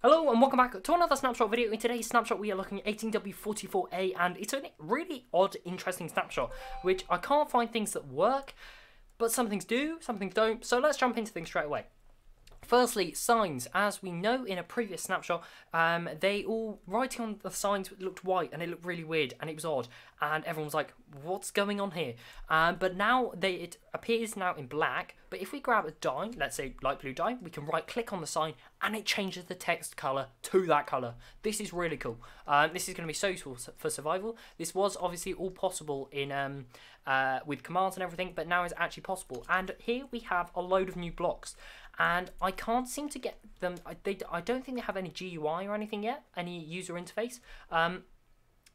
Hello and welcome back to another snapshot video. In today's snapshot we are looking at 18W44A, and it's a really odd, interesting snapshot, which I can't find things that work, but some things do, some things don't, so let's jump into things straight away. Firstly, signs. As we know in a previous snapshot, they all, writing on the signs looked white and it looked really weird and it was odd, and everyone was like, what's going on here? But now it appears now in black, but if we grab a dye, let's say light blue dye, we can right click on the sign and it changes the text colour to that colour. This is really cool. This is going to be so useful for survival. This was obviously all possible in with commands and everything, but now it's actually possible. And here we have a load of new blocks, and I can't seem to get them. I don't think they have any GUI or anything yet, any user interface.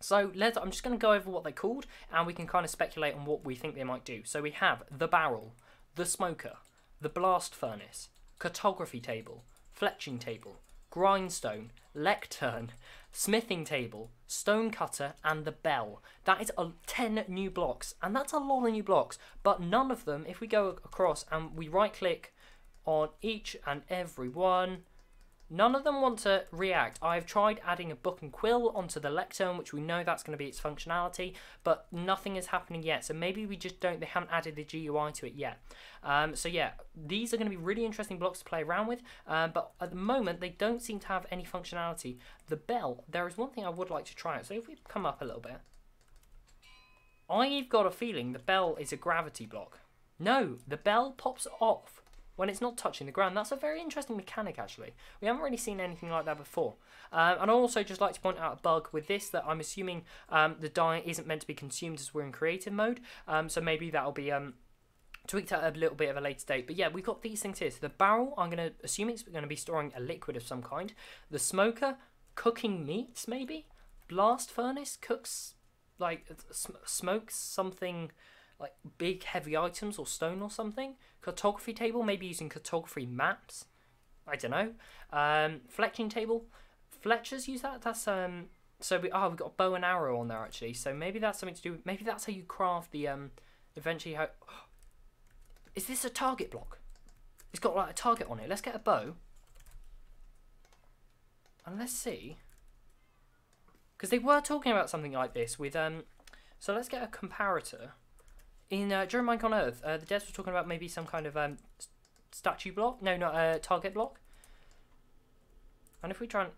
So I'm just going to go over what they're called, and we can kind of speculate on what we think they might do. So we have the barrel, the smoker, the blast furnace, cartography table, fletching table, grindstone, lectern, smithing table, stone cutter, and the bell. That is 10 new blocks, and that's a lot of new blocks, but none of them, if we go across and we right click on each and every one, none of them want to react. I've tried adding a book and quill onto the lectern, which we know that's going to be its functionality, but nothing is happening yet. So maybe we just they haven't added the GUI to it yet. So yeah, these are going to be really interesting blocks to play around with, but at the moment they don't seem to have any functionality. The bell, there is one thing I would like to try out. So if we come up a little bit, I've got a feeling the bell is a gravity block. No, the bell pops off when it's not touching the ground. That's a very interesting mechanic, actually. We haven't really seen anything like that before. And I'd also just like to point out a bug with this, that I'm assuming the dye isn't meant to be consumed as we're in creative mode. So maybe that'll be tweaked at a little bit of a later date. But yeah, we've got these things here. So the barrel, I'm going to assume it's going to be storing a liquid of some kind. The smoker, cooking meats, maybe. Blast furnace, cooks, like, smokes something like big heavy items or stone or something. Cartography table, maybe using cartography maps, I don't know. Fletching table, fletchers use that. That's so we've got a bow and arrow on there actually, so maybe that's something to do. Maybe that's how you craft the eventually how. Is this a target block? It's got like a target on it. Let's get a bow and let's see, because they were talking about something like this with so let's get a comparator. In during Minecraft on Earth, the devs were talking about maybe some kind of statue block. No, not a target block. And if we try and...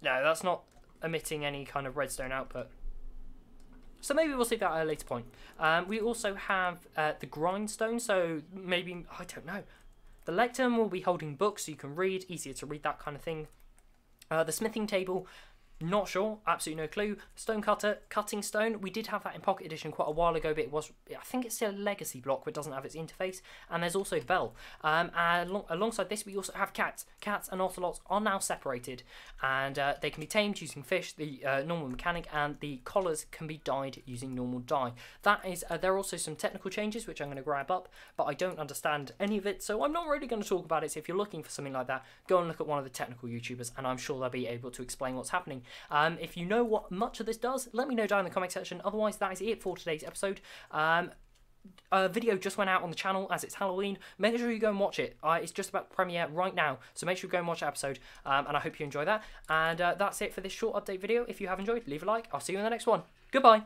No, that's not emitting any kind of redstone output. So maybe we'll see that at a later point. We also have the grindstone, so maybe, I don't know. The lectern will be holding books so you can read, easier to read, that kind of thing. The smithing table, not sure, absolutely no clue. Stone cutter, cutting stone. We did have that in Pocket Edition quite a while ago, but I think it's still a legacy block, but it doesn't have its interface. And there's also the bell. Alongside this, we also have cats. Cats and ocelots are now separated, and they can be tamed using fish, the normal mechanic, and the collars can be dyed using normal dye. That is, there are also some technical changes which I'm going to grab up, but I don't understand any of it, so I'm not really going to talk about it. So if you're looking for something like that, go and look at one of the technical YouTubers, and I'm sure they'll be able to explain what's happening. If you know what much of this does, let me know down in the comment section. Otherwise, that is it for today's episode. A video just went out on the channel as it's Halloween. Make sure you go and watch it. It's just about to premiere right now, so make sure you go and watch the episode, and I hope you enjoy that. And that's it for this short update video. If you have enjoyed, leave a like. I'll see you in the next one. Goodbye.